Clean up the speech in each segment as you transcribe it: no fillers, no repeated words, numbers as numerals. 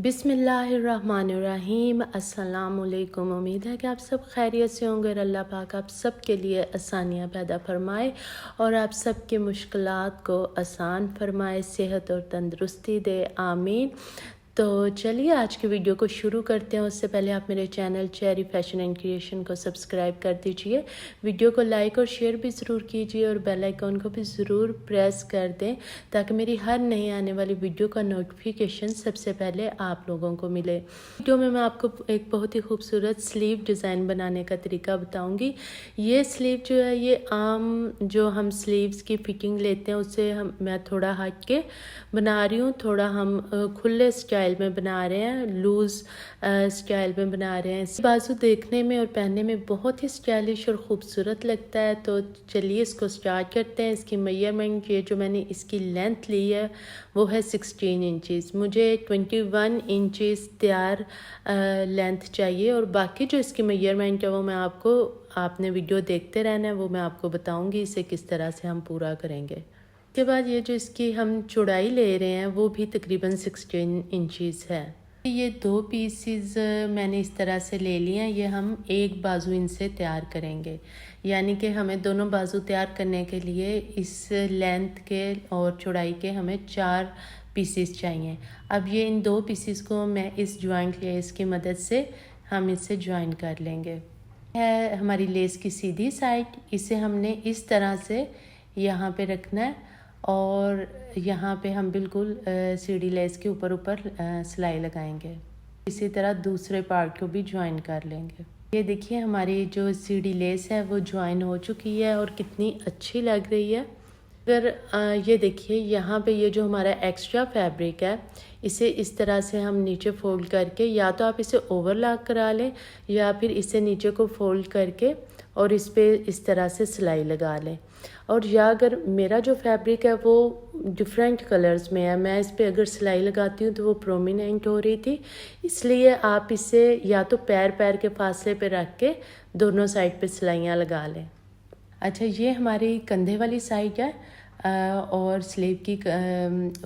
बिस्मिल्लाहिर्रहमानिर्रहीम। अस्सलामुअलैकुम। उम्मीद है कि आप सब खैरियत से होंगे और अल्लाह पाक आप सब के लिए आसानियाँ पैदा फरमाए और आप सब की मुश्किलात को आसान फरमाए, सेहत और तंदुरुस्ती दे, आमीन। तो चलिए आज की वीडियो को शुरू करते हैं। उससे पहले आप मेरे channel cherry fashion and creation को सब्सक्राइब कर दीजिए, वीडियो को लाइक और शेयर भी ज़रूर कीजिए और बेल आइकॉन को भी ज़रूर प्रेस कर दें ताकि मेरी हर नई आने वाली वीडियो का नोटिफिकेशन सबसे पहले आप लोगों को मिले। वीडियो में मैं आपको एक बहुत ही खूबसूरत स्लीव डिज़ाइन बनाने का तरीका बताऊँगी। ये स्लीव जो है ये आम जो हम स्लीव्स की फ़िटिंग लेते हैं उससे मैं थोड़ा हट के बना रही हूँ। थोड़ा हम खुले स्टाइल में बना रहे हैं, लूज़ स्टाइल में बना रहे हैं। बाजू देखने में और पहनने में बहुत ही स्टाइलिश और ख़ूबसूरत लगता है। तो चलिए इसको स्टार्ट करते हैं। इसकी मेजरमेंट ये जो मैंने इसकी लेंथ ली है वो है 16 इंचेस। मुझे 21 इंचेस तैयार लेंथ चाहिए और बाकी जो इसकी मेजरमेंट है वो मैं आपने वीडियो देखते रहना है, वो मैं आपको बताऊँगी इसे किस तरह से हम पूरा करेंगे। उसके बाद ये जो इसकी हम चौड़ाई ले रहे हैं वो भी तकरीबन 16 इंचेस है। ये दो पीसेस मैंने इस तरह से ले लिए हैं। ये हम एक बाजू इनसे तैयार करेंगे, यानी कि हमें दोनों बाजू तैयार करने के लिए इस लेंथ के और चौड़ाई के हमें 4 पीसेस चाहिए। अब ये इन 2 पीसेस को मैं इस जॉइंट लेस की मदद से हम इससे ज्वाइन कर लेंगे। है हमारी लेस की सीधी साइड, इसे हमने इस तरह से यहाँ पे रखना है और यहाँ पे हम बिल्कुल सीढ़ी लेस के ऊपर सिलाई लगाएंगे। इसी तरह दूसरे पार्ट को भी ज्वाइन कर लेंगे। ये देखिए हमारी जो सीढ़ी लेस है वो ज्वाइन हो चुकी है और कितनी अच्छी लग रही है। अगर ये देखिए यहाँ पे ये जो हमारा एक्स्ट्रा फैब्रिक है इसे इस तरह से हम नीचे फोल्ड करके, या तो आप इसे ओवरलॉक करा लें या फिर इसे नीचे को फोल्ड करके और इस पे इस तरह से सिलाई लगा लें। और या अगर मेरा जो फैब्रिक है वो डिफरेंट कलर्स में है, मैं इस पे अगर सिलाई लगाती हूँ तो वो प्रोमिनेंट हो रही थी, इसलिए आप इसे या तो पैर के फासले पे रख के दोनों साइड पे सिलाइयाँ लगा लें। अच्छा, ये हमारी कंधे वाली साइड है और स्लीव की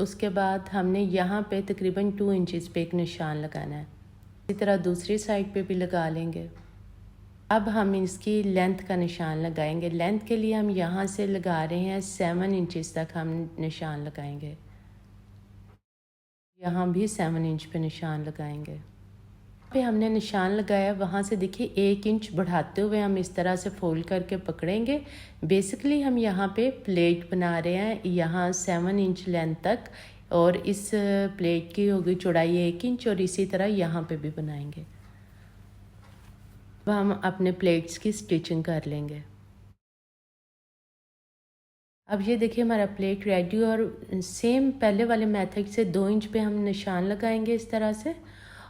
उसके बाद हमने यहाँ पे तकरीबन 2 इंचेस पे एक निशान लगाना है। इसी तरह दूसरी साइड पे भी लगा लेंगे। अब हम इसकी लेंथ का निशान लगाएंगे। लेंथ के लिए हम यहाँ से लगा रहे हैं 7 इंचेस तक हम निशान लगाएंगे। यहाँ भी 7 इंच पे निशान लगाएंगे। पे हमने निशान लगाया, वहाँ से देखिए 1 इंच बढ़ाते हुए हम इस तरह से फोल्ड करके पकड़ेंगे। बेसिकली हम यहाँ पे प्लेट बना रहे हैं, यहाँ 7 इंच लेंथ तक, और इस प्लेट की होगी चौड़ाई 1 इंच और इसी तरह यहाँ पे भी बनाएंगे। अब हम अपने प्लेट्स की स्टिचिंग कर लेंगे। अब ये देखिए हमारा प्लेट रेडी, और सेम पहले वाले मेथड से 2 इंच पे हम निशान लगाएंगे इस तरह से,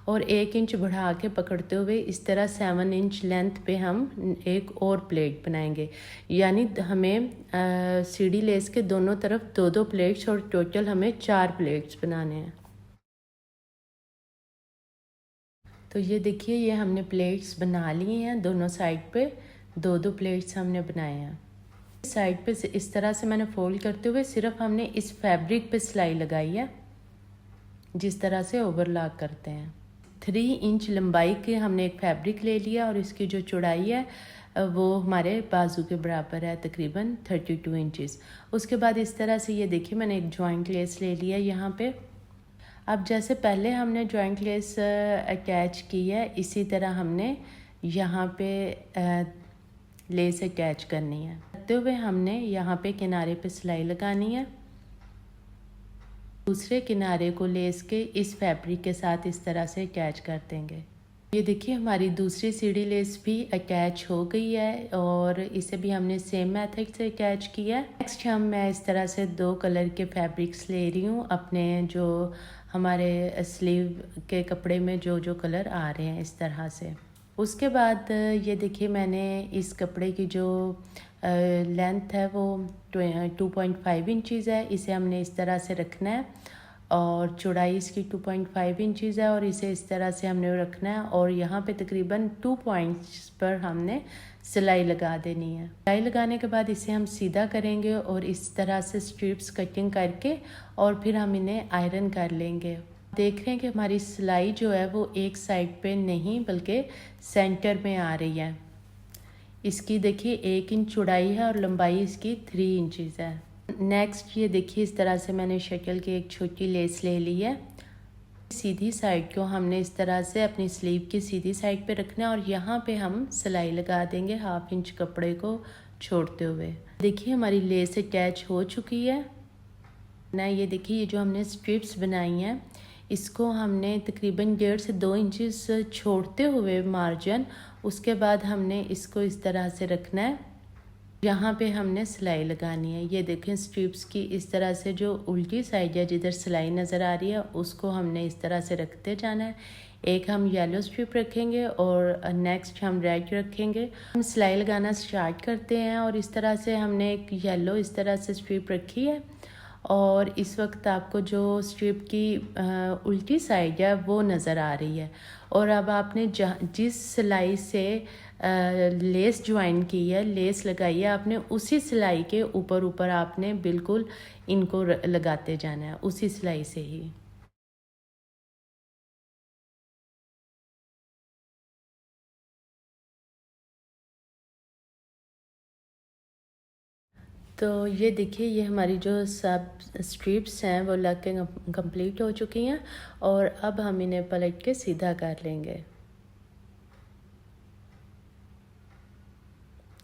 और 1 इंच बढ़ा के पकड़ते हुए इस तरह 7 इंच लेंथ पे हम एक और प्लेट बनाएंगे। यानी हमें सीढ़ी लेस के दोनों तरफ 2-2 प्लेट्स और टोटल हमें 4 प्लेट्स बनाने हैं। तो ये देखिए ये हमने प्लेट्स बना ली हैं, दोनों साइड पे 2-2 प्लेट्स हमने बनाए हैं। साइड पे इस तरह से मैंने फोल्ड करते हुए सिर्फ हमने इस फैब्रिक पे सिलाई लगाई है, जिस तरह से ओवरलॉक करते हैं। 3 इंच लंबाई के हमने एक फैब्रिक ले लिया और इसकी जो चौड़ाई है वो हमारे बाजू के बराबर है, तकरीबन 32 इंचेस। उसके बाद इस तरह से ये देखिए मैंने एक जॉइंट लेस ले लिया यहाँ पे। अब जैसे पहले हमने जॉइंट लेस अटैच की है, इसी तरह हमने यहाँ पे लेस अटैच करनी है। करते हुए हमने यहाँ पे किनारे पे सिलाई लगानी है, दूसरे किनारे को लेस के इस फैब्रिक के साथ इस तरह से अटैच कर देंगे। ये देखिए हमारी दूसरी सीढ़ी लेस भी अटैच हो गई है और इसे भी हमने सेम मेथड से अटैच किया है। नेक्स्ट मैं इस तरह से 2 कलर के फैब्रिक्स ले रही हूँ अपने जो हमारे स्लीव के कपड़े में जो कलर आ रहे हैं इस तरह से। उसके बाद ये देखिए मैंने इस कपड़े की जो लेंथ है वो 2.5 इंचज़ है, इसे हमने इस तरह से रखना है, और चौड़ाई इसकी 2.5 इंचज़ है और इसे इस तरह से हमने रखना है, और यहाँ पे तकरीबन 2 पॉइंट्स पर हमने सिलाई लगा देनी है। सिलाई लगाने के बाद इसे हम सीधा करेंगे और इस तरह से स्ट्रिप्स कटिंग करके और फिर हम इन्हें आयरन कर लेंगे। देख रहे हैं कि हमारी सिलाई जो है वो एक साइड पे नहीं बल्कि सेंटर में आ रही है। इसकी देखिए 1 इंच चौड़ाई है और लंबाई इसकी 3 इंचज़ है। नेक्स्ट ये देखिए इस तरह से मैंने शटल की एक छोटी लेस ले ली है। सीधी साइड को हमने इस तरह से अपनी स्लीव की सीधी साइड पे रखना है और यहाँ पे हम सिलाई लगा देंगे 1/2 इंच कपड़े को छोड़ते हुए। देखिए हमारी लेस अटैच हो चुकी है ना। ये देखिए ये जो हमने स्ट्रिप्स बनाई हैं इसको हमने तकरीबन 1.5 से 2 इंचेस छोड़ते हुए मार्जिन, उसके बाद हमने इसको इस तरह से रखना है। यहाँ पे हमने सिलाई लगानी है। ये देखें स्ट्रिप्स की इस तरह से जो उल्टी साइड है जिधर सिलाई नज़र आ रही है उसको हमने इस तरह से रखते जाना है। एक हम येलो स्ट्रिप रखेंगे और नेक्स्ट हम रेड रखेंगे। हम सिलाई लगाना स्टार्ट करते हैं और इस तरह से हमने एक येलो इस तरह से स्ट्रिप रखी है और इस वक्त आपको जो स्ट्रिप की उल्टी साइड है वो नज़र आ रही है। और अब आपने जिस सिलाई से लेस ज्वाइन की है, लेस लगाई है, आपने उसी सिलाई के ऊपर ऊपर आपने बिल्कुल इनको लगाते जाना है, उसी सिलाई से ही। तो ये देखिए ये हमारी जो सब स्ट्रिप्स हैं वो लग के कंप्लीट हो चुकी हैं और अब हम इन्हें पलट के सीधा कर लेंगे।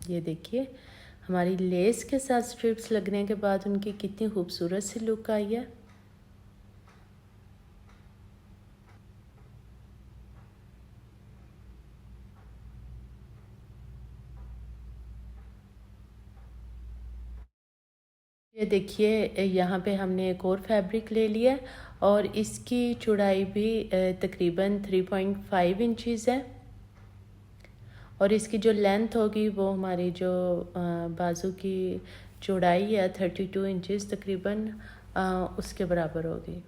ये देखिए हमारी लेस के साथ स्ट्रिप्स लगने के बाद उनकी कितनी खूबसूरत सी लुक आई है। ये देखिए यहाँ पे हमने एक और फैब्रिक ले लिया और इसकी चौड़ाई भी तकरीबन 3.5 इंचज़ है और इसकी जो लेंथ होगी वो हमारी जो बाजू की चौड़ाई है 32 इंचज़ तकरीबन उसके बराबर होगी।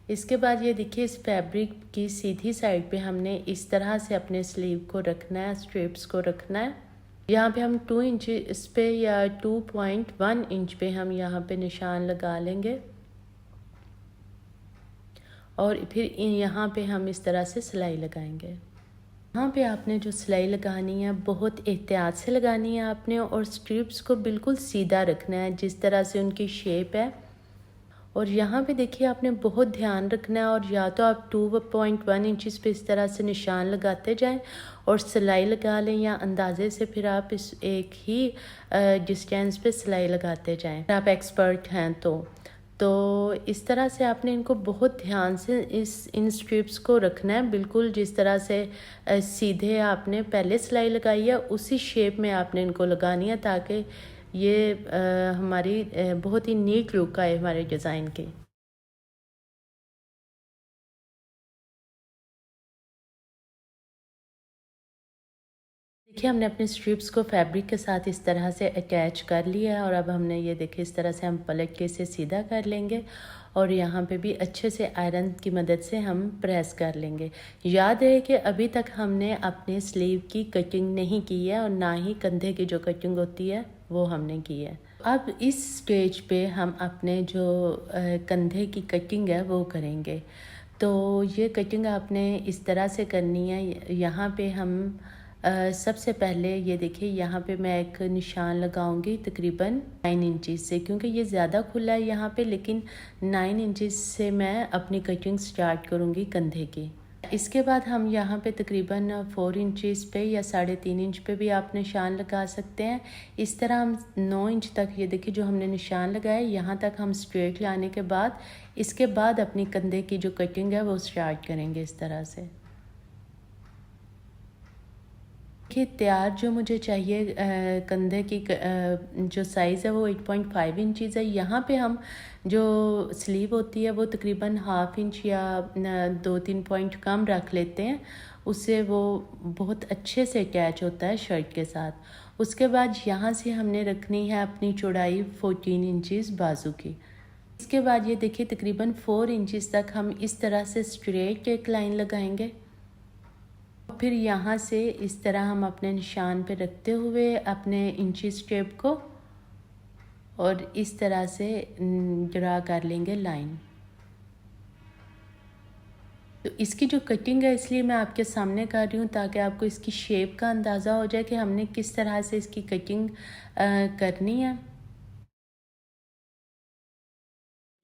इसके बाद ये देखिए इस फैब्रिक की सीधी साइड पे हमने इस तरह से अपने स्लीव को रखना है, स्ट्रिप्स को रखना है। यहाँ पे हम 2 इंच इस पे या 2.1 इंच पे हम यहाँ पे निशान लगा लेंगे और फिर यहाँ पे हम इस तरह से सिलाई लगाएंगे। यहाँ पे आपने जो सिलाई लगानी है बहुत एहतियात से लगानी है आपने और स्ट्रिप्स को बिल्कुल सीधा रखना है जिस तरह से उनकी शेप है। और यहाँ पे देखिए आपने बहुत ध्यान रखना है और या तो आप 2.1 इंचज़ पे इस तरह से निशान लगाते जाएं और सिलाई लगा लें या अंदाजे से फिर आप इस एक ही डिस्टेंस पे सिलाई लगाते जाएं। आप एक्सपर्ट हैं तो इस तरह से आपने इनको बहुत ध्यान से इन स्ट्रिप्स को रखना है बिल्कुल जिस तरह से सीधे आपने पहले सिलाई लगाई है उसी शेप में आपने इनको लगानी है ताकि ये हमारी बहुत ही नीट लुक आए हमारे डिज़ाइन के। देखिए हमने अपने स्ट्रिप्स को फैब्रिक के साथ इस तरह से अटैच कर लिया है और अब हमने ये देखिए इस तरह से हम पलट के इसे सीधा कर लेंगे और यहाँ पे भी अच्छे से आयरन की मदद से हम प्रेस कर लेंगे। याद है कि अभी तक हमने अपने स्लीव की कटिंग नहीं की है और ना ही कंधे की जो कटिंग होती है वो हमने की है। अब इस स्टेज पे हम अपने जो कंधे की कटिंग है वो करेंगे। तो ये कटिंग आपने इस तरह से करनी है। यहाँ पे हम सबसे पहले ये देखिए यहाँ पे मैं एक निशान लगाऊंगी तकरीबन 9 इंचज़ से, क्योंकि ये ज़्यादा खुला है यहाँ पे, लेकिन 9 इंचज़ से मैं अपनी कटिंग स्टार्ट करूँगी कंधे की। इसके बाद हम यहाँ पे तकरीबन 4 इंचज़ पे या 3.5 इंच पे भी आप निशान लगा सकते हैं। इस तरह हम 9 इंच तक ये देखिए जो हमने निशान लगाया यहाँ तक हम स्ट्रेट लाने के बाद इसके बाद अपनी कंधे की जो कटिंग है वो स्टार्ट करेंगे इस तरह से। देखिए तैयार जो मुझे चाहिए कंधे की जो साइज़ है वो 8.5 इंचज़ है। यहाँ पे हम जो स्लीव होती है वो तकरीबन 1/2 इंच या 2-3 पॉइंट कम रख लेते हैं, उससे वो बहुत अच्छे से अटैच होता है शर्ट के साथ। उसके बाद यहाँ से हमने रखनी है अपनी चौड़ाई 14 इंचज़ बाजू की। इसके बाद ये देखिए तकरीबन 4 इंचज़ तक हम इस तरह से स्ट्रेट एक लाइन लगाएंगे। फिर यहाँ से इस तरह हम अपने निशान पे रखते हुए अपने इंची स्टेप को और इस तरह से ड्रा कर लेंगे लाइन। तो इसकी जो कटिंग है इसलिए मैं आपके सामने कर रही हूँ ताकि आपको इसकी शेप का अंदाज़ा हो जाए कि हमने किस तरह से इसकी कटिंग करनी है।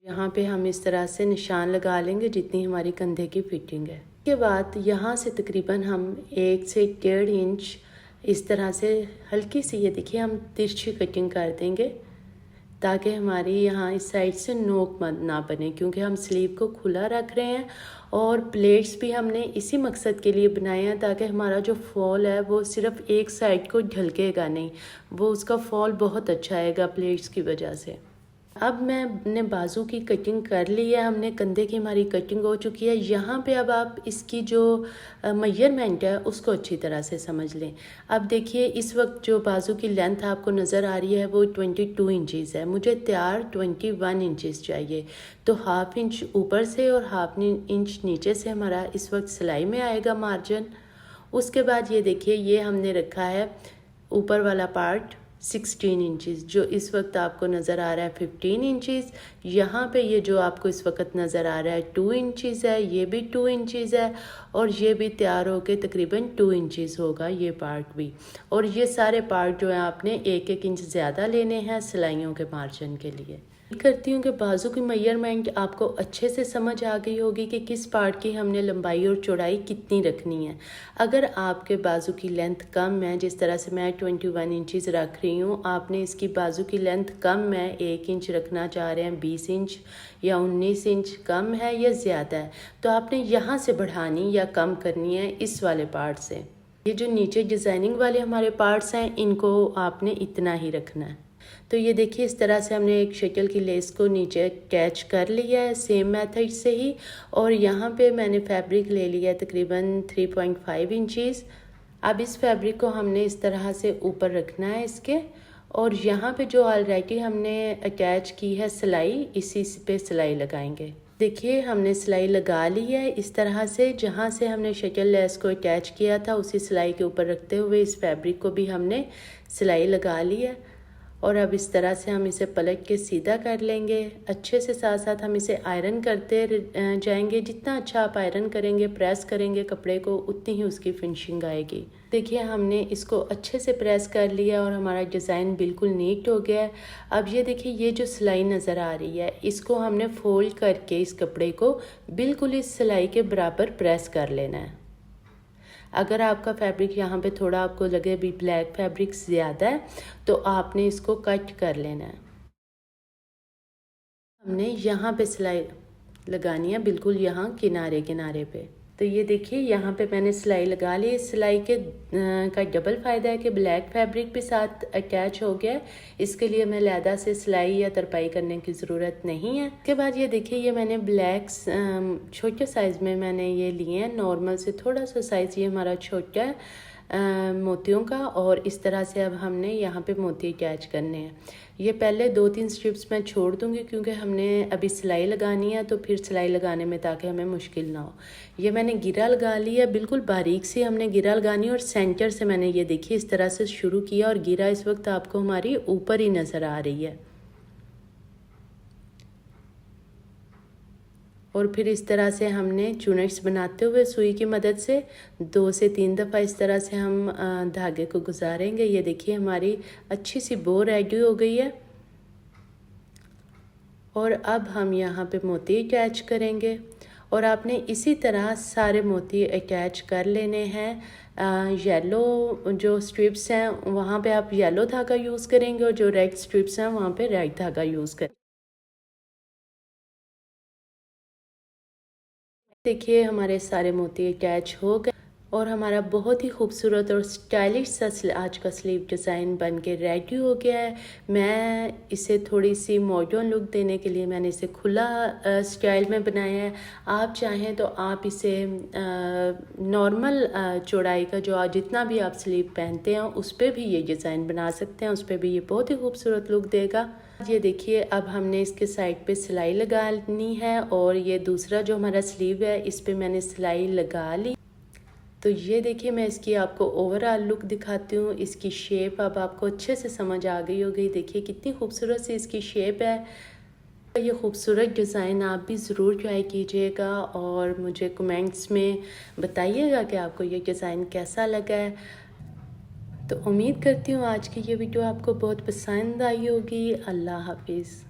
यहाँ पे हम इस तरह से निशान लगा लेंगे जितनी हमारी कंधे की फिटिंग है। उसके बाद यहाँ से तकरीबन हम 1 से 1.5 इंच इस तरह से हल्की सी, ये देखिए, हम तिरछी कटिंग कर देंगे ताकि हमारी यहाँ इस साइड से नोक ना बने, क्योंकि हम स्लीव को खुला रख रहे हैं और प्लेट्स भी हमने इसी मकसद के लिए बनाए हैं ताकि हमारा जो फॉल है वो सिर्फ एक साइड को ढलकेगा नहीं, वो उसका फॉल बहुत अच्छा आएगा प्लेट्स की वजह से। अब मैंने बाजू की कटिंग कर ली है, हमने कंधे की हमारी कटिंग हो चुकी है। यहाँ पे अब आप इसकी जो मेजरमेंट है उसको अच्छी तरह से समझ लें। अब देखिए इस वक्त जो बाजू की लेंथ आपको नज़र आ रही है वो 22 इंचज़ है, मुझे तैयार 21 इंचज़ चाहिए। तो हाफ इंच ऊपर से और हाफ इंच नीचे से हमारा इस वक्त सिलाई में आएगा मार्जिन। उसके बाद ये देखिए, ये हमने रखा है ऊपर वाला पार्ट 16 इंचज़, जो इस वक्त आपको नज़र आ रहा है 15 इंचज़। यहाँ पे ये जो आपको इस वक्त नज़र आ रहा है 2 इंचज़ है, ये भी 2 इंचज़ है और ये भी तैयार होके तकरीबन 2 इंचज़ होगा ये पार्ट भी। और ये सारे पार्ट जो है आपने 1-1 इंच ज़्यादा लेने हैं सिलाइयों के मार्जिन के लिए। करती हूँ कि बाजू की मेजरमेंट आपको अच्छे से समझ आ गई होगी कि किस पार्ट की हमने लंबाई और चौड़ाई कितनी रखनी है। अगर आपके बाजू की लेंथ कम है, जिस तरह से मैं 21 इंचज़ रख रही हूँ, आपने इसकी बाजू की लेंथ कम है, 1 इंच रखना चाह रहे हैं, 20 इंच या 19 इंच कम है या ज़्यादा है, तो आपने यहाँ से बढ़ानी या कम करनी है इस वाले पार्ट से। ये जो नीचे डिज़ाइनिंग वाले हमारे पार्ट्स हैं इनको आपने इतना ही रखना है। तो ये देखिए इस तरह से हमने एक शटल की लेस को नीचे कैच कर लिया है सेम मेथड से ही। और यहाँ पे मैंने फैब्रिक ले लिया है तकरीबन 3.5 इंचज़। अब इस फैब्रिक को हमने इस तरह से ऊपर रखना है इसके, और यहाँ पे जो ऑलरेडी हमने अटैच की है सिलाई, इसी पे सिलाई लगाएंगे। देखिए हमने सिलाई लगा ली है इस तरह से, जहाँ से हमने शटल लेस को अटैच किया था उसी सिलाई के ऊपर रखते हुए इस फैब्रिक को भी हमने सिलाई लगा ली है। और अब इस तरह से हम इसे पलट के सीधा कर लेंगे अच्छे से। साथ साथ हम इसे आयरन करते जाएंगे। जितना अच्छा आप आयरन करेंगे, प्रेस करेंगे कपड़े को, उतनी ही उसकी फिनिशिंग आएगी। देखिए हमने इसको अच्छे से प्रेस कर लिया और हमारा डिज़ाइन बिल्कुल नीट हो गया है। अब ये देखिए, ये जो सिलाई नज़र आ रही है इसको हमने फोल्ड करके इस कपड़े को बिल्कुल इस सिलाई के बराबर प्रेस कर लेना है। अगर आपका फैब्रिक यहाँ पे थोड़ा आपको लगे भी ब्लैक फैब्रिक ज़्यादा है तो आपने इसको कट कर लेना है। हमने यहाँ पे सिलाई लगानी है बिल्कुल यहाँ किनारे किनारे पे। तो ये देखिए यहाँ पे मैंने सिलाई लगा ली। इस सिलाई के का डबल फ़ायदा है कि ब्लैक फैब्रिक भी साथ अटैच हो गया, इसके लिए मैं लैदा से सिलाई या तरपाई करने की ज़रूरत नहीं है। इसके बाद ये देखिए, ये मैंने ब्लैक छोटे साइज़ में मैंने ये लिए हैं, नॉर्मल से थोड़ा सा साइज़ ये हमारा छोटा है मोतियों का। और इस तरह से अब हमने यहाँ पे मोती अटैच करने हैं। ये पहले 2-3 स्ट्रिप्स मैं छोड़ दूँगी क्योंकि हमने अभी सिलाई लगानी है, तो फिर सिलाई लगाने में ताकि हमें मुश्किल ना हो। ये मैंने गिरा लगा लिया, बिल्कुल बारीक से हमने गिरा लगानी। और सेंटर से मैंने ये देखिए इस तरह से शुरू किया और गिरा इस वक्त आपको हमारी ऊपर ही नज़र आ रही है। और फिर इस तरह से हमने चुनट्स बनाते हुए सुई की मदद से 2 से 3 दफ़ा इस तरह से हम धागे को गुजारेंगे। ये देखिए हमारी अच्छी सी बो रेडी हो गई है। और अब हम यहाँ पे मोती अटैच करेंगे और आपने इसी तरह सारे मोती अटैच कर लेने हैं। येलो जो स्ट्रिप्स हैं वहाँ पे आप येलो धागा यूज़ करेंगे और जो रेड स्ट्रिप्स हैं वहाँ पे रेड धागा यूज़ करेंगे। देखिए हमारे सारे मोती अटैच हो गए और हमारा बहुत ही खूबसूरत और स्टाइलिश सा आज का स्लीव डिज़ाइन बन के रेडी हो गया है। मैं इसे थोड़ी सी मॉडर्न लुक देने के लिए मैंने इसे खुला स्टाइल में बनाया है। आप चाहें तो आप इसे नॉर्मल चौड़ाई का जो जितना भी आप स्लीव पहनते हैं उस पर भी ये डिज़ाइन बना सकते हैं, उस पर भी ये बहुत ही खूबसूरत लुक देगा। ये देखिए अब हमने इसके साइड पे सिलाई लगानी है और ये दूसरा जो हमारा स्लीव है इस पे मैंने सिलाई लगा ली। तो ये देखिए मैं इसकी आपको ओवरऑल लुक दिखाती हूँ। इसकी शेप अब आपको अच्छे से समझ आ गई होगी। देखिए कितनी खूबसूरत सी इसकी शेप है। ये खूबसूरत डिज़ाइन आप भी ज़रूर ट्राई कीजिएगा और मुझे कमेंट्स में बताइएगा कि आपको ये डिज़ाइन कैसा लगा है। तो उम्मीद करती हूँ आज की ये वीडियो आपको बहुत पसंद आई होगी। अल्लाह हाफिज़।